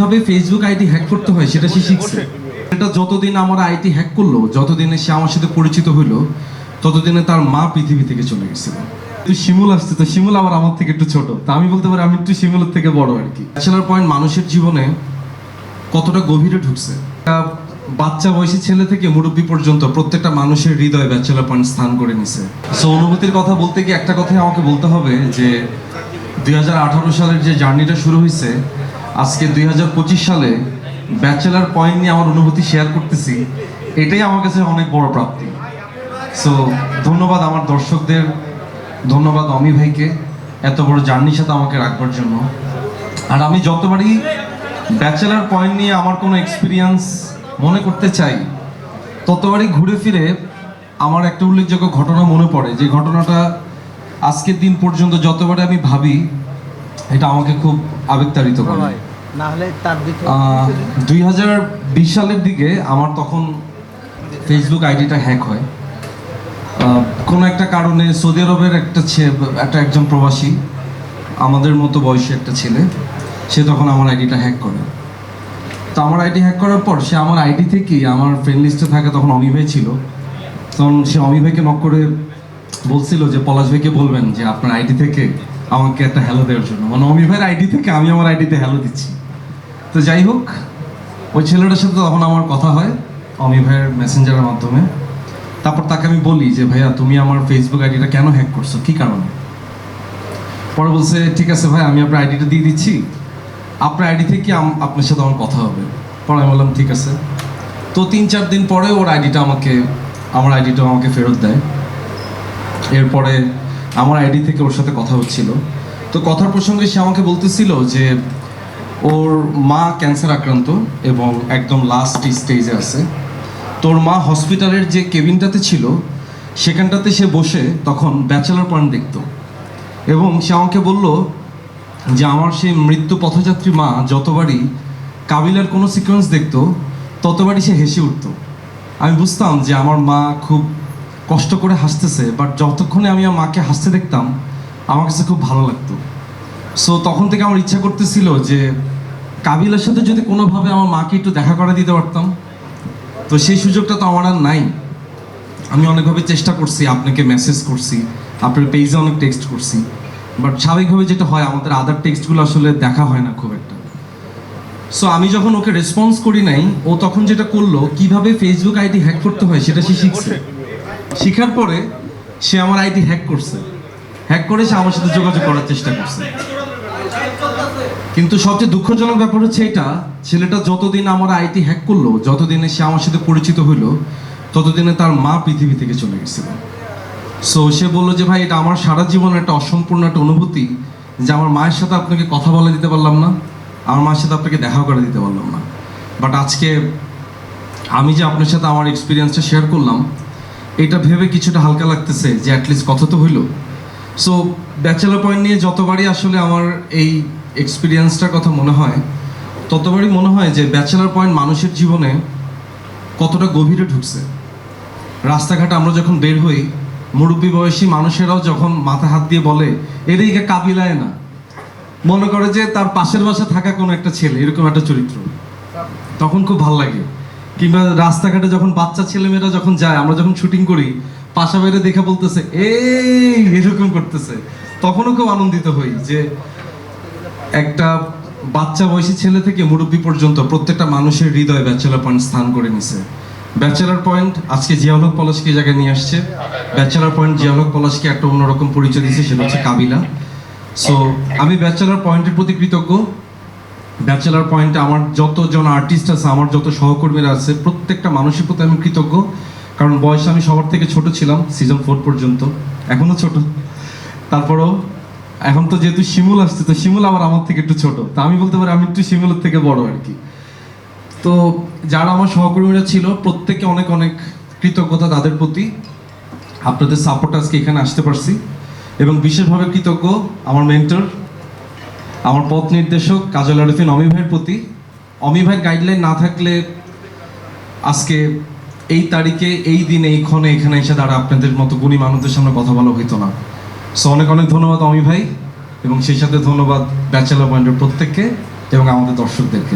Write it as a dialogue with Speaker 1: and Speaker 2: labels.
Speaker 1: কিভাবে Facebook ID hack করতে হয় সেটা সে শিখছে। এটা যতদিন আমার আইডি হ্যাক করলো, যতদিনে সে আমার সাথে পরিচিত হইলো, ততদিনে তার মা পৃথিবী থেকে চলে গেছিল। শিমুল আসছে, তো শিমুল আবার আমার থেকে একটু ছোট, তা আমি বলতে পারি আমি একটু শিমুলের থেকে বড় আর কি। ব্যাচেলর পয়েন্ট মানুষের জীবনে কতটা গভীরে ঢুকছে, বাচ্চা বয়সী ছেলে থেকে মুরব্বী পর্যন্ত প্রত্যেকটা মানুষের হৃদয়ে ব্যাচেলর পয়েন্ট স্থান করে নিছে। সো অনুভূতির কথা বলতে গিয়ে একটা কথাই আমাকে বলতে হবে যে 2018 সালের যে জার্নিটা শুরু হয়েছে, আজকে 2025 সালে ব্যাচেলার পয়েন্ট নিয়ে আমার অনুভূতি শেয়ার করতেছি, এটাই আমার কাছে অনেক বড় প্রাপ্তি। সো ধন্যবাদ আমার দর্শকদের, ধন্যবাদ অমি ভাইকে এত বড় জার্নির সাথে আমাকে রাখবার জন্য। আর আমি যতবারই ব্যাচেলার পয়েন্ট নিয়ে আমার কোনো এক্সপিরিয়েন্স মনে করতে চাই, ততবারই ঘুরে ফিরে আমার একটা উল্লেখযোগ্য ঘটনা মনে পড়ে, যে ঘটনাটা আজকের দিন পর্যন্ত যতবারে আমি ভাবি এটা আমাকে খুব আবেগতাড়িত করে। 2020 সালের দিকে আমার তখন ফেসবুক আইডিটা হ্যাক হয় কোনো একটা কারণে। সৌদি আরবের একজন প্রবাসী, আমাদের মতো বয়সী একটা ছেলে, সে তখন আমার আইডিটা হ্যাক করে। তো আমার আইডি হ্যাক করার পর সে আমার আইডি থেকেই, আমার ফ্রেন্ড লিস্টে থাকা তখন অমি ভাই ছিল, তখন সে অমি ভাইকে নক করে বলছিল যে পলাশ ভাইকে বলবেন যে আপনার আইডি থেকে আমাকে একটা হ্যালো দেওয়ার জন্য। মানে অমি ভাইয়ের আইডি থেকে আমি আমার আইডিতে হ্যালো দিচ্ছি। তো যাই হোক, ওই ছেলেটার সাথে তখন আমার কথা হয় অমি ভাইয়ের মেসেঞ্জারের মাধ্যমে। তারপর তাকে আমি বলি যে ভাইয়া তুমি আমার ফেসবুক আইডিটা কেন হ্যাক করছো, কী কারণে? পরে বলছে ঠিক আছে ভাই, আমি আপনার আইডিটা দিয়ে দিচ্ছি, আপনার আইডি থেকে আপনার সাথে আমার কথা হবে। পরে আমি বললাম ঠিক আছে। তো 3-4 দিন পরে ওর আইডিটা আমার আইডিটা আমাকে ফেরত দেয়। এরপরে আমার আইডি থেকে ওর সাথে কথা হচ্ছিল। তো কথার প্রসঙ্গে সে আমাকে বলতেছিল যে ওর মা ক্যান্সার আক্রান্ত এবং একদম লাস্ট স্টেজে আছে। তোর মা হসপিটালের যে কেবিনটাতে ছিল সেখানটাতে সে বসে তখন ব্যাচেলর পয়েন্ট দেখতো, এবং সে আমাকে বলল যে আমার সেই মৃত্যু পথযাত্রী মা যতবারই কাবিলার কোনো সিকোয়েন্স দেখতো ততবারই সে হেসে উঠতো। আমি বুঝতাম যে আমার মা খুব কষ্ট করে হাসতেছে, বাট যতক্ষণে আমি আমার মাকে হাসতে দেখতাম আমার কাছে খুব ভালো লাগতো। সো তখন থেকে আমার ইচ্ছা করতেছিল যে কাবিলার সাথে যদি কোনোভাবে আমার মাকে একটু দেখা করে দিতে পারতাম। তো সেই সুযোগটা তো আমার আর নাই। আমি অনেকভাবে চেষ্টা করছি, আপনাকে মেসেজ করছি, আপনার পেজে অনেক টেক্সট করছি, বাট স্বাভাবিকভাবে যেটা হয় আমাদের আদার টেক্সটগুলো আসলে দেখা হয় না খুব একটা। সো আমি যখন ওকে রেসপন্স করি নাই, ও তখন যেটা করলো, কিভাবে ফেসবুক আইডি হ্যাক করতে হয় সেটা সে শিখছে। শিখার পরে সে আমার আইডি হ্যাক করছে, হ্যাক করে সে আমার সাথে যোগাযোগ করার চেষ্টা করছে। কিন্তু সবচেয়ে দুঃখজনক ব্যাপার হচ্ছে এটা, ছেলেটা যতদিন আমার আইডি হ্যাক করলো, যতদিনে সে আমার সাথে পরিচিত হইলো, ততদিনে তার মা পৃথিবী থেকে চলে গেছিল। সো সে বললো যে ভাই এটা আমার সারা জীবনের একটা অসম্পূর্ণ একটা অনুভূতি, যে আমার মায়ের সাথে আপনাকে কথা বলে দিতে পারলাম না, আমার মায়ের সাথে আপনাকে দেখা করে দিতে পারলাম না। বাট আজকে আমি যে আপনার সাথে আমার এক্সপিরিয়েন্সটা শেয়ার করলাম, এটা ভেবে কিছুটা হালকা লাগতেছে যে অ্যাটলিস্ট কথা তো হইলো। সো ব্যাচেলর পয়েন্ট নিয়ে যতবারই আসলে আমার এই এক্সপিরিয়েন্সটার কথা মনে হয়, ততবারই মনে হয় যে ব্যাচেলর পয়েন্ট মানুষের জীবনে কতটা গভীরে ঢুকছে। রাস্তাঘাটে আমরা যখন বের হই, মুরব্বী বয়সী মানুষেরাও যখন মাথা হাত দিয়ে বলে এদিকে কাবিলায় না, মনে করে যে তার পাশের বাসা থাকা কোনো একটা ছেলে, এরকম একটা চরিত্র, তখন খুব ভালো লাগে। কিংবা রাস্তাঘাটে যখন বাচ্চা ছেলেমেয়েরা যখন যায়, আমরা যখন শুটিং করি, পাশা বাইরে দেখে বলতেছে এই এরকম করতেছে, তখনও খুব আনন্দিত হই যে একটা বাচ্চা বয়সী ছেলে থেকে মুরব্বী পর্যন্ত প্রত্যেকটা মানুষের হৃদয়ে ব্যাচেলর পয়েন্ট স্থান করে নিছে। ব্যাচেলর পয়েন্ট আজকে জিয়াউল হক পলাশকে জায়গায় নিয়ে আসছে। ব্যাচেলর পয়েন্ট জিয়াউল হক পলাশকে একটা অন্যরকম পরিচয় দিয়েছে, সেটা হচ্ছে কাবিলা। সো আমি ব্যাচেলর পয়েন্টের প্রতি কৃতজ্ঞ। ব্যাচেলর পয়েন্টে আমার যতজন আর্টিস্ট আছে, আমার যত সহকর্মীরা আছে, প্রত্যেকটা মানুষের প্রতি আমি কৃতজ্ঞ। কারণ বয়সে আমি সবার থেকে ছোট ছিলাম, সিজন 4 পর্যন্ত, এখনও ছোট। তারপরেও এখন তো যেহেতু শিমুল আসছে, তো শিমুল আবার আমার থেকে একটু ছোট, তা আমি বলতে পারি আমি একটু শিমুলের থেকে বড় আর কি। তো যারা আমার সহকর্মীরা ছিল প্রত্যেকে অনেক অনেক কৃতজ্ঞতা তাদের প্রতি। আপনাদের সাপোর্ট আজকে এখানে আসতে পারছি, এবং বিশেষভাবে কৃতজ্ঞ আমার মেন্টর, আমার পথ নির্দেশক কাজল আরিফিন অমি ভাইয়ের প্রতি। অমি ভাইয়ের গাইডলাইন না থাকলে আজকে এই তারিখে, এই দিনে, এই ক্ষণে এখানে এসে দাঁড়া আপনাদের মতো গুণী মানুষদের সামনে কথা বলা হইতো না। সো অনেক অনেক ধন্যবাদ অমি ভাই, এবং সেই সাথে ধন্যবাদ ব্যাচেলর পয়েন্টের প্রত্যেককে এবং আমাদের দর্শকদেরকে।